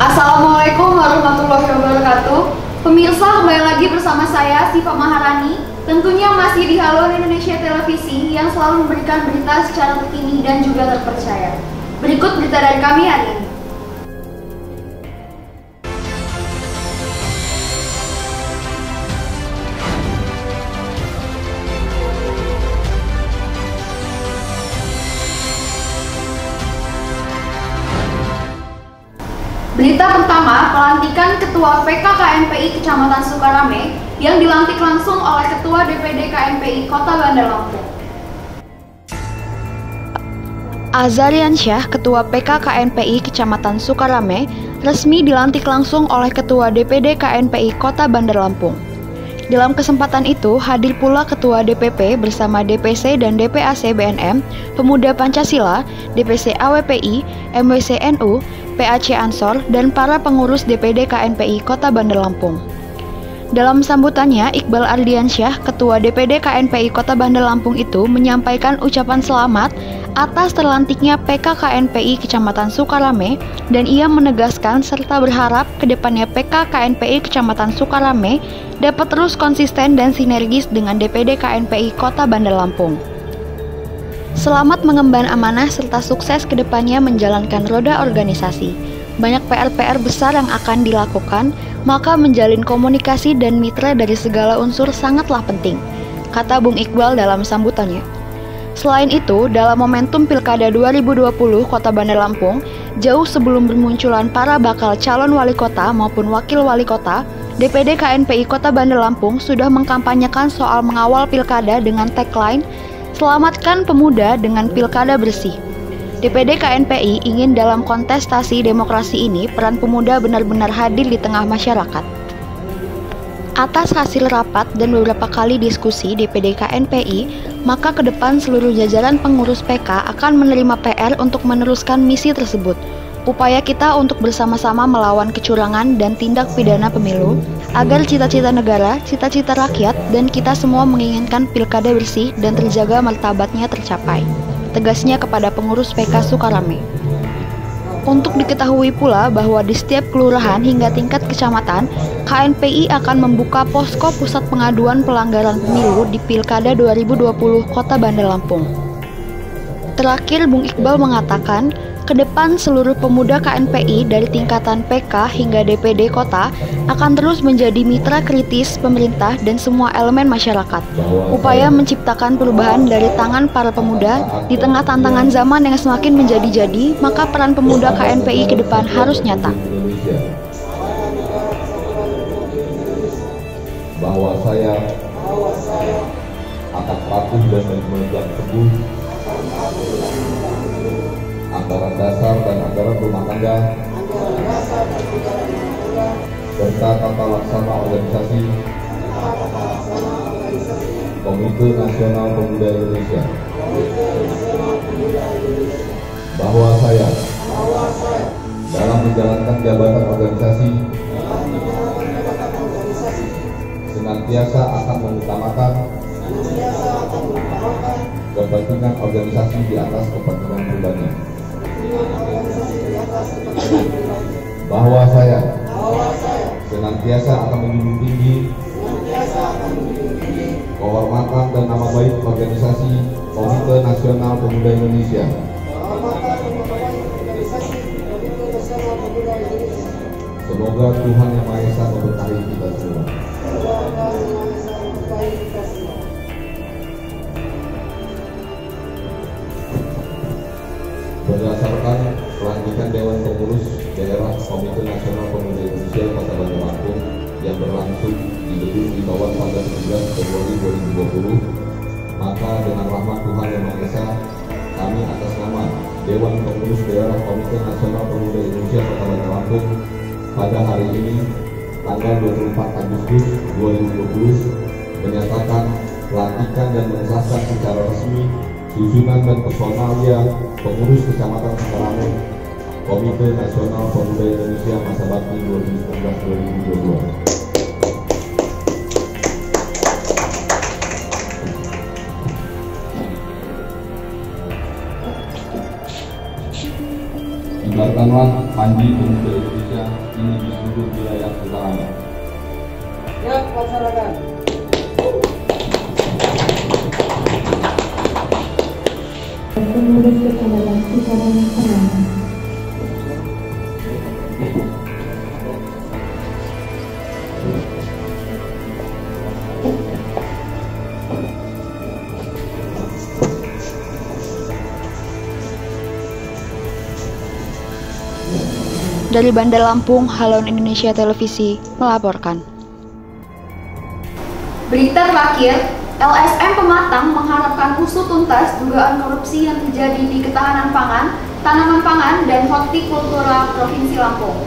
Assalamualaikum warahmatullahi wabarakatuh. Pemirsa, kembali lagi bersama saya Siva Maharani. Tentunya masih di Halo Indonesia Televisi yang selalu memberikan berita secara terkini dan juga terpercaya. Berikut berita dari kami hari ini. Berita pertama, pelantikan Ketua PK KNPI Kecamatan Sukarame yang dilantik langsung oleh Ketua DPD KNPI Kota Bandar Lampung. Azariansyah, Ketua PK KNPI Kecamatan Sukarame, resmi dilantik langsung oleh Ketua DPD KNPI Kota Bandar Lampung. Dalam kesempatan itu, hadir pula Ketua DPP bersama DPC dan DPAC BNM, Pemuda Pancasila, DPC AWPI, MWC NU, PAC Ansor, dan para pengurus DPD KNPI Kota Bandar Lampung. Dalam sambutannya, Iqbal Ardiansyah, Ketua DPD KNPI Kota Bandar Lampung itu menyampaikan ucapan selamat atas terlantiknya PK KNPI Kecamatan Sukarame, dan ia menegaskan serta berharap kedepannya PK KNPI Kecamatan Sukarame dapat terus konsisten dan sinergis dengan DPD KNPI Kota Bandar Lampung. Selamat mengemban amanah serta sukses kedepannya menjalankan roda organisasi. Banyak PR-PR besar yang akan dilakukan, maka menjalin komunikasi dan mitra dari segala unsur sangatlah penting, kata Bung Iqbal dalam sambutannya. Selain itu, dalam momentum Pilkada 2020 Kota Bandar Lampung, jauh sebelum bermunculan para bakal calon wali kota maupun wakil wali kota, DPD KNPI Kota Bandar Lampung sudah mengkampanyekan soal mengawal pilkada dengan tagline "Selamatkan Pemuda dengan Pilkada Bersih". DPD KNPI ingin dalam kontestasi demokrasi ini peran pemuda benar-benar hadir di tengah masyarakat. Atas hasil rapat dan beberapa kali diskusi DPD KNPI, maka ke depan seluruh jajaran pengurus PK akan menerima PR untuk meneruskan misi tersebut. Upaya kita untuk bersama-sama melawan kecurangan dan tindak pidana pemilu, agar cita-cita negara, cita-cita rakyat, dan kita semua menginginkan pilkada bersih dan terjaga martabatnya tercapai, tegasnya kepada pengurus PK Sukarame. Untuk diketahui pula bahwa di setiap kelurahan hingga tingkat kecamatan, KNPI akan membuka posko pusat pengaduan pelanggaran pemilu di Pilkada 2020 Kota Bandar Lampung. Terakhir, Bung Iqbal mengatakan, ke depan seluruh pemuda KNPI dari tingkatan PK hingga DPD kota akan terus menjadi mitra kritis pemerintah dan semua elemen masyarakat. Upaya menciptakan perubahan dari tangan para pemuda di tengah tantangan zaman yang semakin menjadi-jadi, maka peran pemuda KNPI ke depan harus nyata. Bahwa saya akan patuh dan memegang teguh anggaran dasar dan anggaran rumah tangga serta tata laksana organisasi Komite Nasional Pemuda Indonesia, bahwa saya dalam menjalankan jabatan organisasi senantiasa akan mengutamakan kepentingan organisasi di atas kepentingan pribadi, bahwa saya senantiasa akan menjunjung tinggi kehormatan dan nama baik organisasi Komite Nasional Pemuda Indonesia, semoga Tuhan Yang Maha Esa memberkahi kita semua. Berdasarkan pelantikan Dewan Pengurus Daerah Komite Nasional Pemuda Indonesia Kota Bandar Lampung yang berlangsung di gedung Ibawan pada 19 Februari 2020, maka dengan rahmat Tuhan Yang Maha Esa, kami atas nama Dewan Pengurus Daerah Komite Nasional Pemuda Indonesia Kota Bandar Lampung pada hari ini, tanggal 24 Agustus 2020, menyatakan pelantikan dan mengesahkan secara resmi susunan dan personalia pengurus Kecamatan Sukarame Komite Nasional Pemuda Indonesia masa bakti 2019-2022. Ibaratkanlah Panji Pemuda Indonesia Indonesia ini di seluruh wilayah Sukarame. Siap, laksanakan. Pengurus Kecamatan Sukarame Selatan. Dari Bandar Lampung, Halon Indonesia Televisi melaporkan. Berita terakhir, LSM Pematang mengharapkan usut tuntas dugaan korupsi yang terjadi di Ketahanan Pangan, Tanaman Pangan, dan Hortikultura Provinsi Lampung.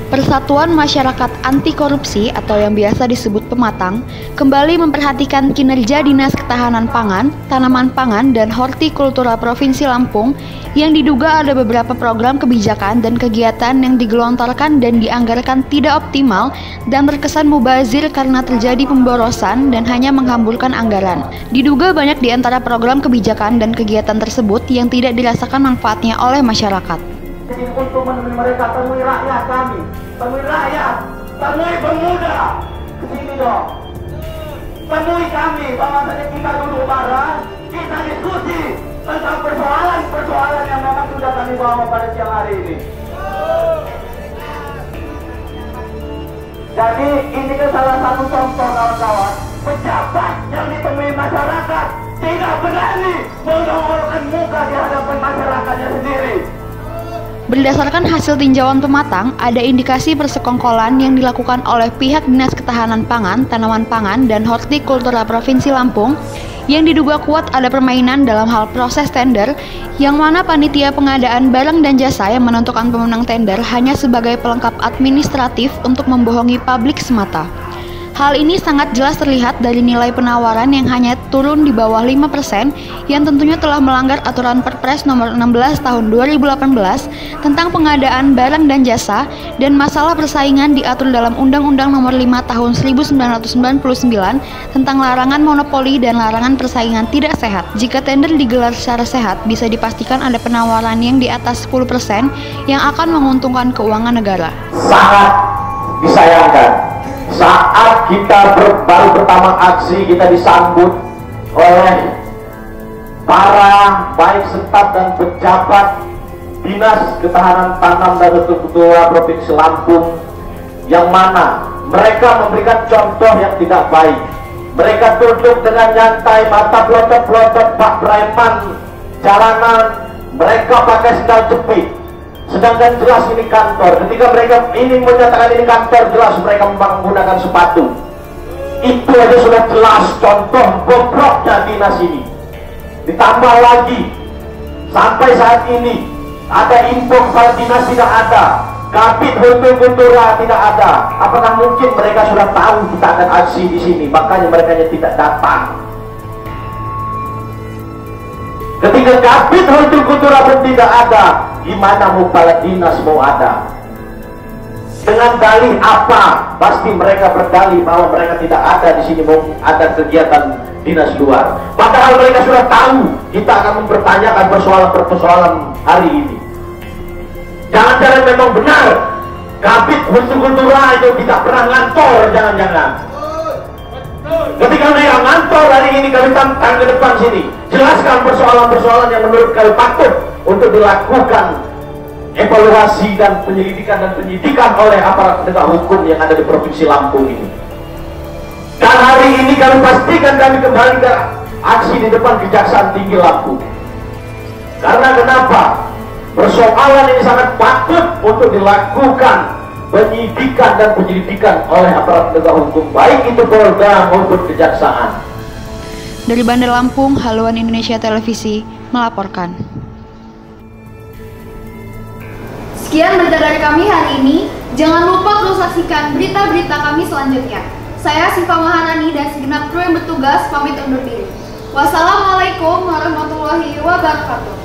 Persatuan Masyarakat Anti Korupsi atau yang biasa disebut Pematang kembali memperhatikan kinerja Dinas Ketahanan Pangan, Tanaman Pangan, dan Hortikultura Provinsi Lampung yang diduga ada beberapa program kebijakan dan kegiatan yang digelontorkan dan dianggarkan tidak optimal dan terkesan mubazir karena terjadi pemborosan dan hanya menghamburkan anggaran. Diduga banyak di antara program kebijakan dan kegiatan tersebut yang tidak dirasakan manfaatnya oleh masyarakat. Untuk menemui mereka, temui rakyat kami, temui rakyat, temui pemuda, kesini dong, temui kami, bahwasanya kita duduk bareng, kita diskusi tentang persoalan yang memang sudah kami bawa pada siang hari ini. Jadi ini kan salah satu contoh kawan-kawan, pejabat yang ditemui masyarakat tidak berani menongolkan muka di hadapan masyarakatnya sendiri. Berdasarkan hasil tinjauan Pematang, ada indikasi persekongkolan yang dilakukan oleh pihak Dinas Ketahanan Pangan, Tanaman Pangan, dan Hortikultura Provinsi Lampung yang diduga kuat ada permainan dalam hal proses tender yang mana panitia pengadaan barang dan jasa yang menentukan pemenang tender hanya sebagai pelengkap administratif untuk membohongi publik semata. Hal ini sangat jelas terlihat dari nilai penawaran yang hanya turun di bawah 5% yang tentunya telah melanggar aturan Perpres nomor 16 tahun 2018 tentang pengadaan barang dan jasa dan masalah persaingan diatur dalam Undang-Undang nomor 5 tahun 1999 tentang larangan monopoli dan larangan persaingan tidak sehat. Jika tender digelar secara sehat, bisa dipastikan ada penawaran yang di atas 10% yang akan menguntungkan keuangan negara. Sangat disayangkan. Saat kita baru pertama aksi, kita disambut oleh para baik staf dan pejabat Dinas Ketahanan Tanam dan Hortikultura Provinsi Lampung yang mana mereka memberikan contoh yang tidak baik. Mereka duduk dengan nyantai, mata pelotot-pelotot, Pak Preman jalanan, mereka pakai sandal jepit. Sedangkan jelas ini kantor. Ketika mereka ini menyatakan ini kantor, jelas mereka menggunakan sepatu. Itu aja sudah jelas contoh bobroknya dinas ini. Ditambah lagi, sampai saat ini ada info kepala dinas tidak ada, Kabid Hortikultura tidak ada. Apakah mungkin mereka sudah tahu kita akan aksi di sini, makanya mereka tidak datang? Ketika Kabid Hortikultura pun tidak ada, gimana mau kepala dinas mau ada? Dengan dalih apa? Pasti mereka berdalih bahwa mereka tidak ada di sini, mau ada kegiatan dinas luar. Padahal mereka sudah tahu kita akan mempertanyakan persoalan hari ini. Jangan-jangan memang benar Kabid Hortikultura itu tidak pernah ngantor, jangan-jangan. Ketika mereka ngantor hari ini, kami tantang ke depan sini, jelaskan persoalan-persoalan yang menurut kami patut untuk dilakukan evaluasi dan penyidikan oleh aparat penegak hukum yang ada di Provinsi Lampung ini. Dan hari ini kami pastikan kami kembali ke aksi di depan Kejaksaan Tinggi Lampung. Karena kenapa? Persoalan ini sangat patut untuk dilakukan penyidikan dan penyelidikan oleh aparat penegak hukum, baik itu Polda maupun Kejaksaan. Dari Bandar Lampung, Haluan Indonesia Televisi melaporkan. Sekian berita dari kami hari ini. Jangan lupa terus saksikan berita-berita kami selanjutnya. Saya Siva Maharani dan segenap kru yang bertugas pamit undur diri. Wassalamualaikum warahmatullahi wabarakatuh.